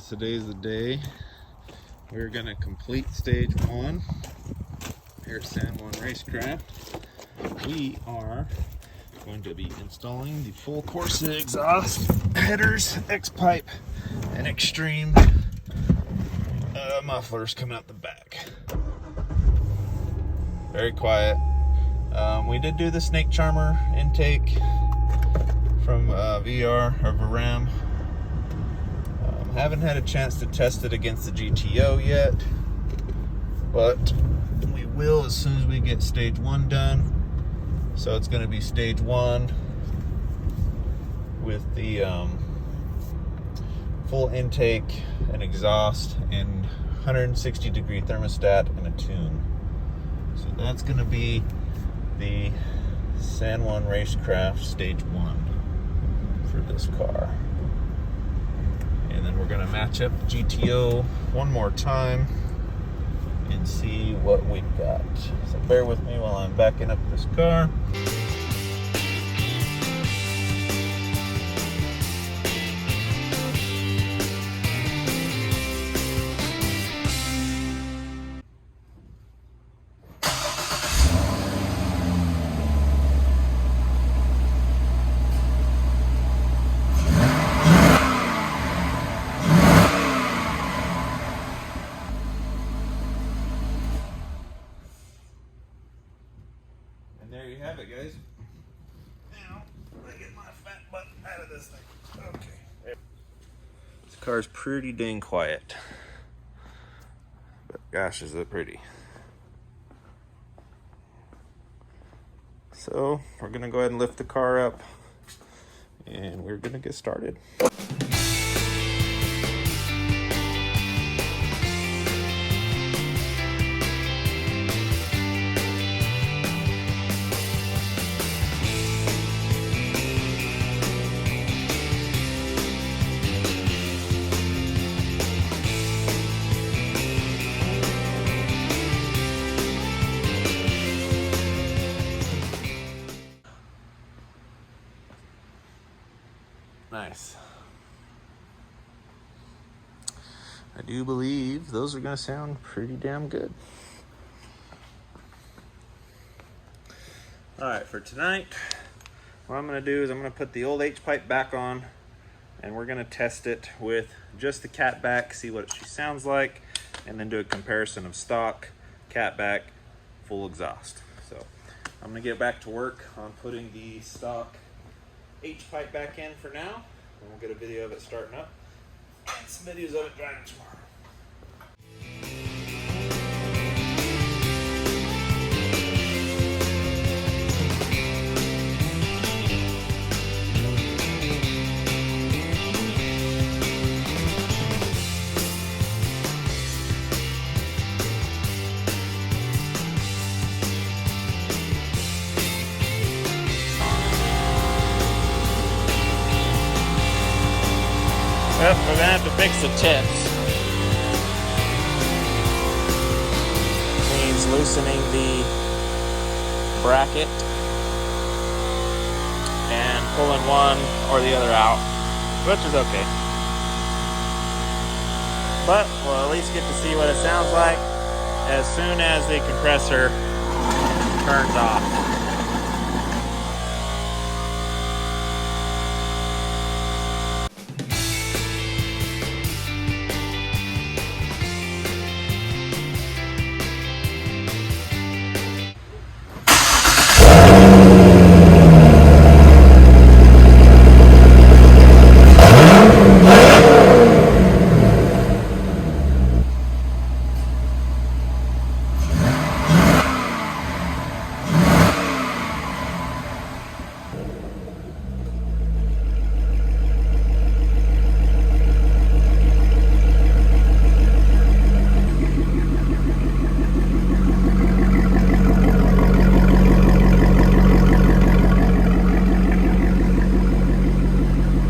Today's the day. We're gonna complete stage 1 here at San Juan Race Crafts. We are going to be installing the full Corsa exhaust, headers, X-pipe, and extreme mufflers coming out the back. Very quiet. We did do the snake charmer intake from VR or Varam. Haven't had a chance to test it against the GTO yet, but we will as soon as we get stage 1 done. So it's going to be stage 1 with the full intake and exhaust and 160 degree thermostat and a tune. So that's going to be the San Juan Race Crafts stage 1 for this car. And then we're going to match up GTO one more time and see what we've got. So bear with me while I'm backing up this car. And there you have it, guys. Now, let me get my fat butt out of this thing. Okay. This car's pretty dang quiet. But gosh, is it pretty. So, we're going to go ahead and lift the car up. And we're going to get started. Nice. I do believe those are going to sound pretty damn good. Alright, for tonight, what I'm going to do is I'm going to put the old H-pipe back on, and we're going to test it with just the Catback, see what she sounds like, and then do a comparison of stock, Catback, full exhaust. So I'm going to get back to work on putting the stock H-pipe back in for now, and we'll get a video of it starting up and some videos of it driving tomorrow. Well, we're going to have to fix the tips. Means loosening the bracket and pulling one or the other out, which is okay. But we'll at least get to see what it sounds like as soon as the compressor turns off.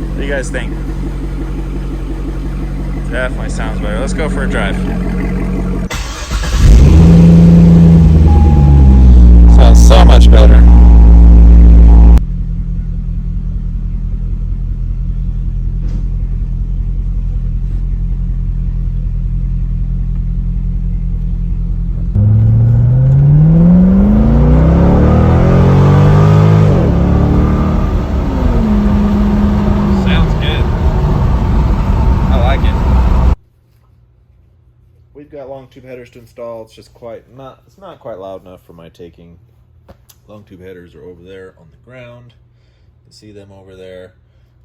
What do you guys think? Definitely sounds better. Let's go for a drive. much better. We've got Longtube headers to install. It's just it's not quite loud enough for my taking. Longtube headers are over there on the ground. You can see them over there.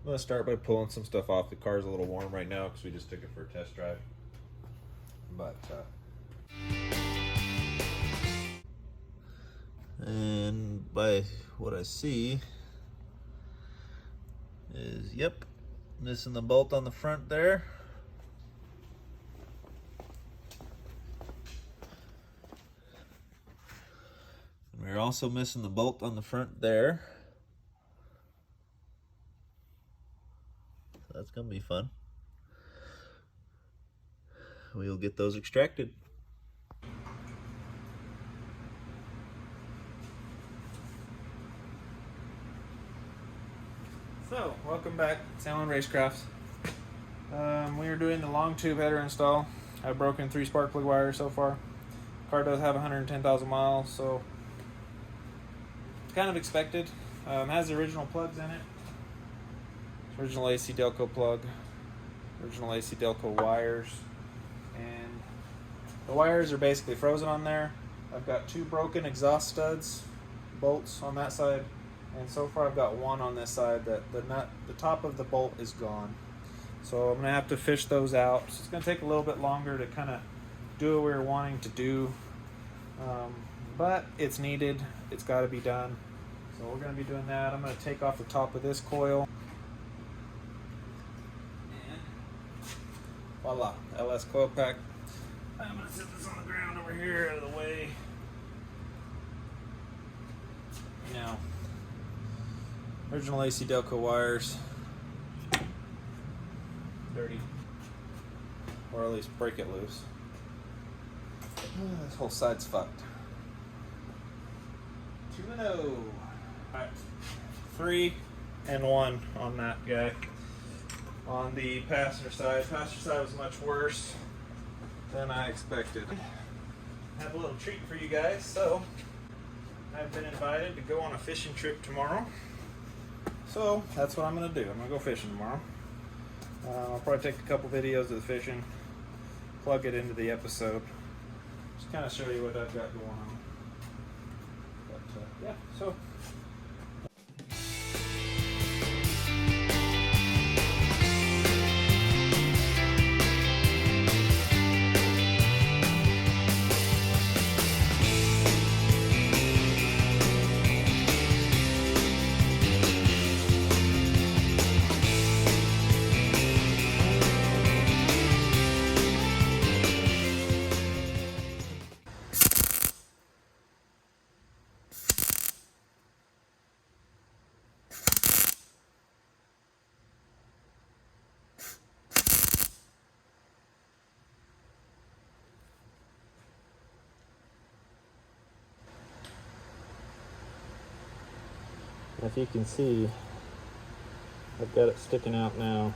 I'm going to start by pulling some stuff off. The car's a little warm right now because we just took it for a test drive. But and by what I see is, yep, missing the bolt on the front there. We're also missing the bolt on the front there. So that's going to be fun. We'll get those extracted. So, welcome back, San Juan Race Crafts. We are doing the Longtube header install. I've broken 3 spark plug wires so far. Car does have 110,000 miles, so it's kind of expected. Has the original plugs in it. Original AC Delco plug, original AC Delco wires, and the wires are basically frozen on there. I've got 2 broken exhaust studs, bolts on that side, and so far I've got 1 on this side that the top of the bolt is gone. So I'm gonna have to fish those out. So it's gonna take a little bit longer to kind of do what we were wanting to do, but it's needed. It's got to be done. So we're going to be doing that. I'm going to take off the top of this coil. And voila, LS coil pack. I'm going to set this on the ground over here out of the way. Now, original AC Delco wires. Dirty. Or at least break it loose. This whole side's fucked. 2-0. Alright, 3 and 1 on that guy. On the passenger side was much worse than I expected. I have a little treat for you guys. So I've been invited to go on a fishing trip tomorrow. So that's what I'm going to do. I'm going to go fishing tomorrow. I'll probably take a couple videos of the fishing, plug it into the episode, just kind of show you what I've got going on. But yeah, so. If you can see, I've got it sticking out now.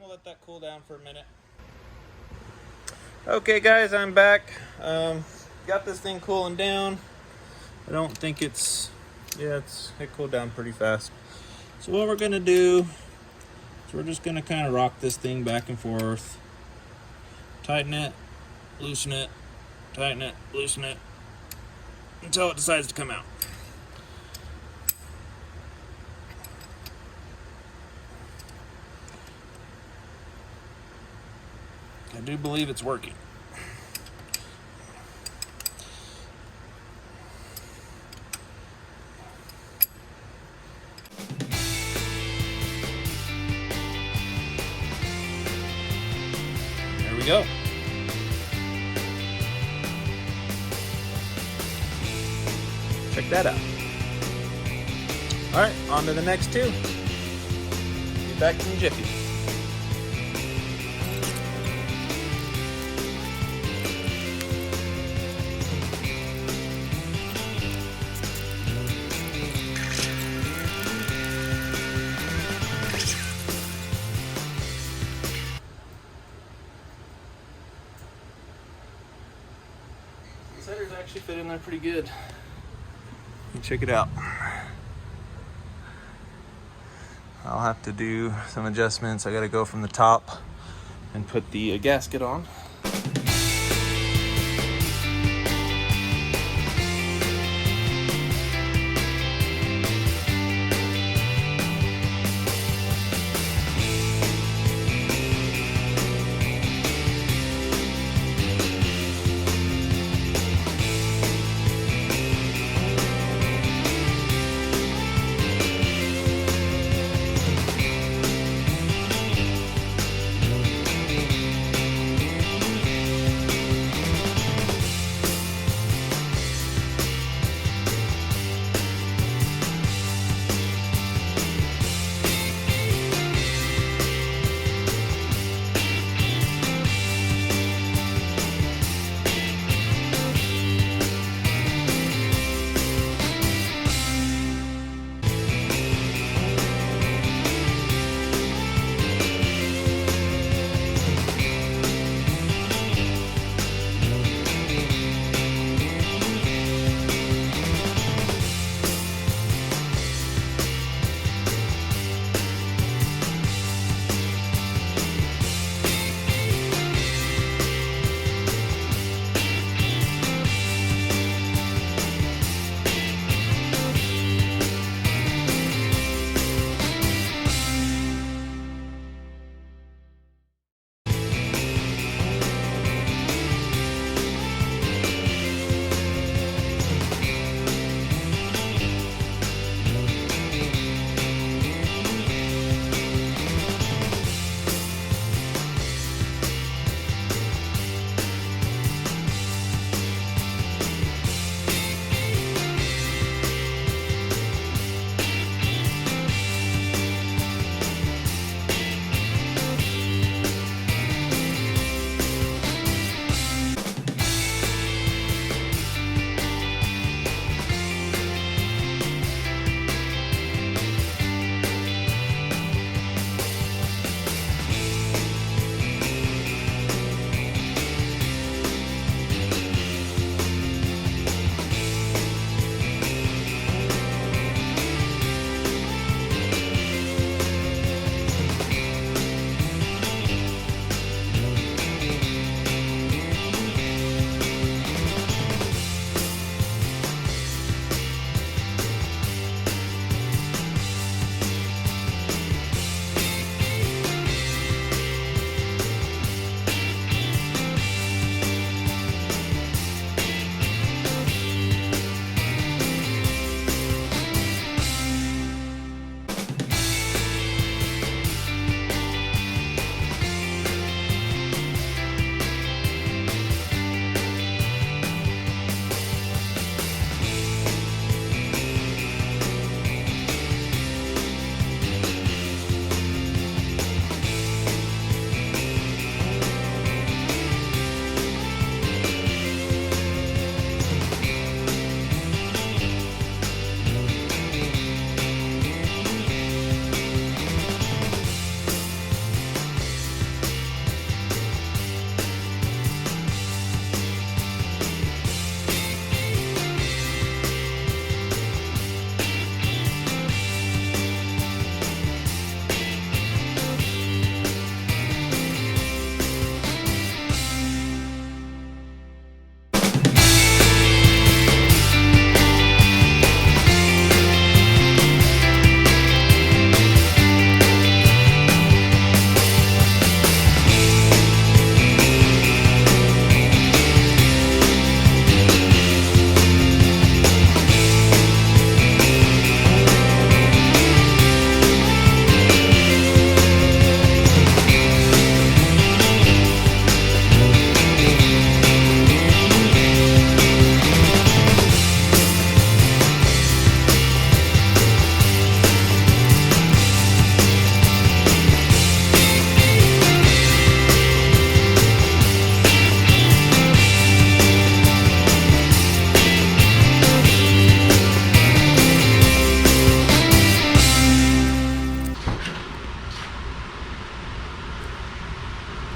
Let that cool down for a minute. Okay guys, I'm back. Got this thing cooling down. I don't think it cooled down pretty fast. So what we're gonna do is we're just gonna kind of rock this thing back and forth. Tighten it, loosen it, tighten it, loosen it, until it decides to come out. I do believe it's working. There we go. Check that out. All right, on to the next two. Be back in a jiffy. These headers actually fit in there pretty good. Check it out. I'll have to do some adjustments. I got to go from the top and put the gasket on.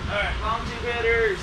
Alright, Longtube headers.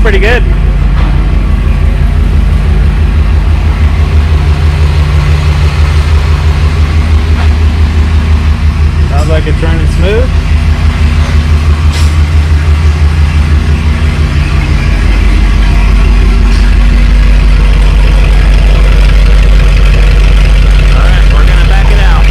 Pretty good. Sounds like it's running smooth. All right, we're gonna back it out.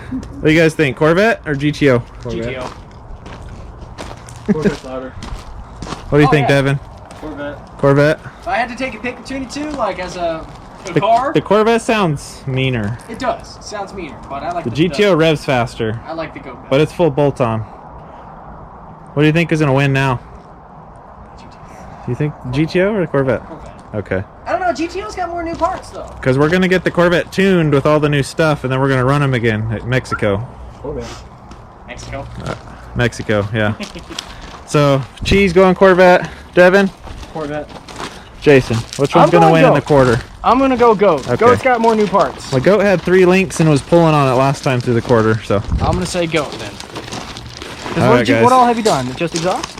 What do you guys think? Corvette or GTO? Corvette. GTO. Corvette's louder. What do you think, Devin? Corvette. Corvette? If I had to take a pick between the two, like as a car, The Corvette sounds meaner. it does. It sounds meaner, but I like The GTO revs faster, I like the go. but it's full bolt on. What do you think is going to win now? Do you think GTO or the Corvette? Corvette. Okay. I don't know. GTO's got more new parts though. Because we're going to get the Corvette tuned with all the new stuff, and then we're going to run them again at Mexico. Corvette. Mexico. Mexico, yeah. So, Cheese going Corvette. Devin? Corvette. Jason, which one's going to win in the quarter? I'm gonna go Goat. Okay. Goat's got more new parts. Well, Goat had 3 links and was pulling on it last time through the quarter, so. I'm gonna say Goat then. All right, guys. What all have you done? Just exhaust?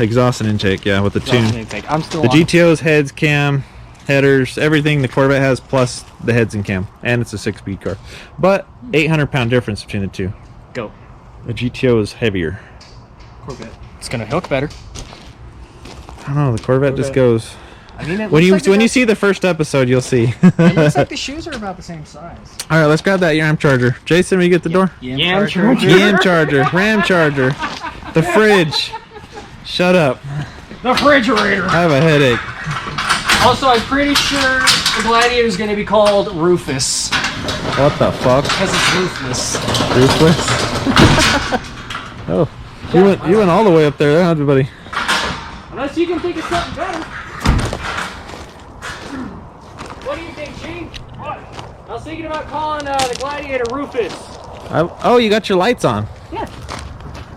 Exhaust and intake, yeah, with the tune. I'm still The on. GTO's heads, cam, headers, everything the Corvette has plus the heads and cam. And it's a 6-speed car. But 800-pound difference between the two. Goat. The GTO is heavier. Corvette. It's gonna hook better. I don't know, the Corvette just goes. I mean, it When looks you like see the first episode, you'll see. it looks like the shoes are about the same size. All right, let's grab that Ram charger. Jason, will you get the door? Yam charger. Yam charger, Ram charger, the fridge. Shut up. The refrigerator. I have a headache. Also, I'm pretty sure the Gladiator is going to be called Rufus What the fuck? because it's roofless. Ruthless? Oh, You went all the way up there, huh, buddy? Unless you can think of something better. What do you think, Gene? What? I was thinking about calling the Gladiator Rufus. Oh, you got your lights on. Yeah.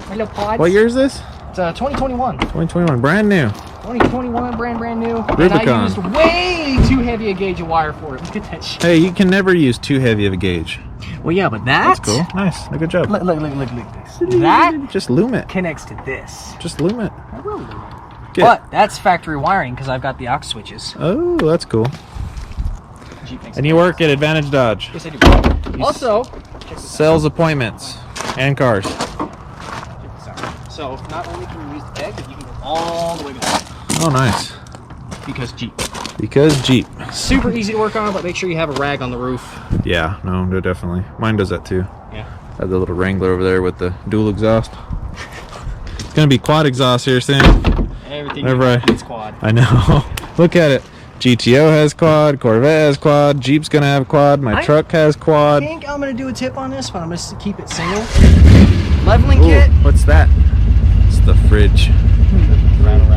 My little pods. What year is this? It's 2021. 2021, brand new. 2021, brand new. Rubicon. And I used way too heavy a gauge of wire for it. Look at that shit. Hey, you can never use too heavy of a gauge. Well, yeah, but that... That's cool. Nice. Good job. Look this. That Just loom it. connects to this. Just loom it. I will do it. Get But that's factory wiring because I've got the aux switches. Oh, that's cool. Jeep makes And you work at Advantage Dodge. Yes, I do. Also, Sells appointments and cars. so not only can you use the peg, but you can go all the way back. Oh, nice. Because Jeep. Because Jeep. Super easy to work on, but make sure you have a rag on the roof. Yeah, no, definitely. Mine does that too. Yeah. I have the little Wrangler over there with the dual exhaust. It's gonna be quad exhaust here soon. Everything Whenever is quad. I know. Look at it. GTO has quad, Corvette has quad, Jeep's gonna have quad, my truck has I quad. think I'm gonna do a tip on this, but I'm gonna keep it single. Leveling Ooh, kit. what's that? It's the fridge. Rattle.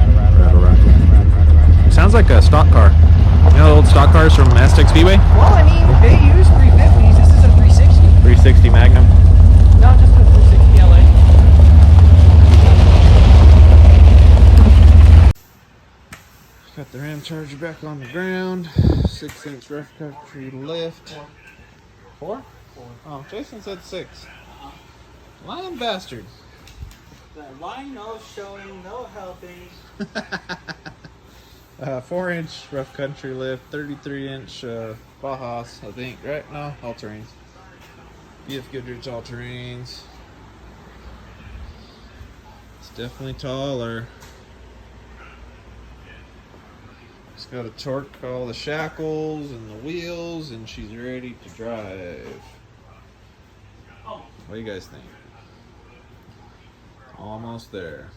Sounds like a stock car. You know the old stock cars from Aztec Speedway? Well, I mean, they use 350s. This is a 360. 360 Magnum. Not just a 360 LA. Got the Ram Charger back on the ground. 6-inch rough country lift. 4? Oh, Jason said 6. Lying bastard. The rhino showing no helping. 4-inch rough country lift, 33-inch Bajas, I think, right? No, all terrains. BF Goodrich all terrains. It's definitely taller. It's got to torque all the shackles and the wheels, and she's ready to drive. What do you guys think? Almost there.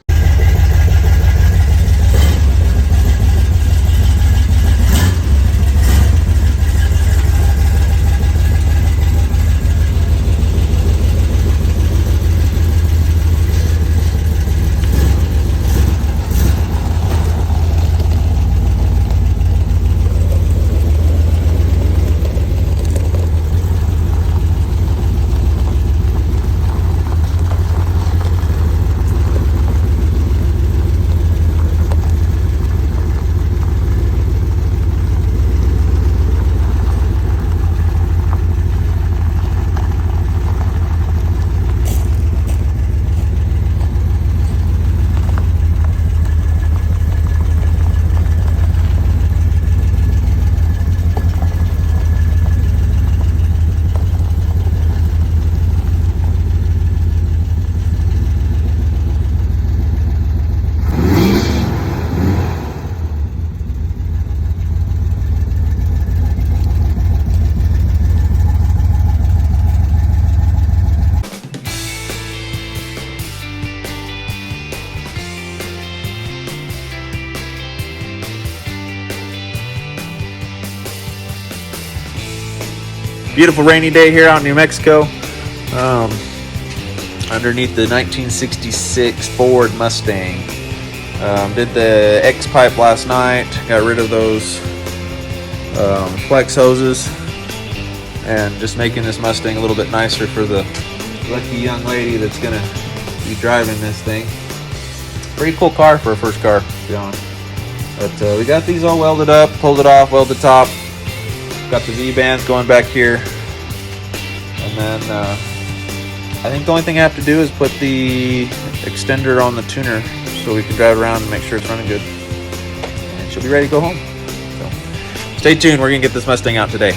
Beautiful rainy day here out in New Mexico. Underneath the 1966 Ford Mustang. Did the X-pipe last night. Got rid of those flex hoses. And just making this Mustang a little bit nicer for the lucky young lady that's going to be driving this thing. Pretty cool car for a first car, to be honest. But we got these all welded up, pulled it off, welded the top. Got the V-bands going back here. And then I think the only thing I have to do is put the extender on the tuner so we can drive around and make sure it's running good. And she'll be ready to go home. So stay tuned, we're going to get this Mustang out today.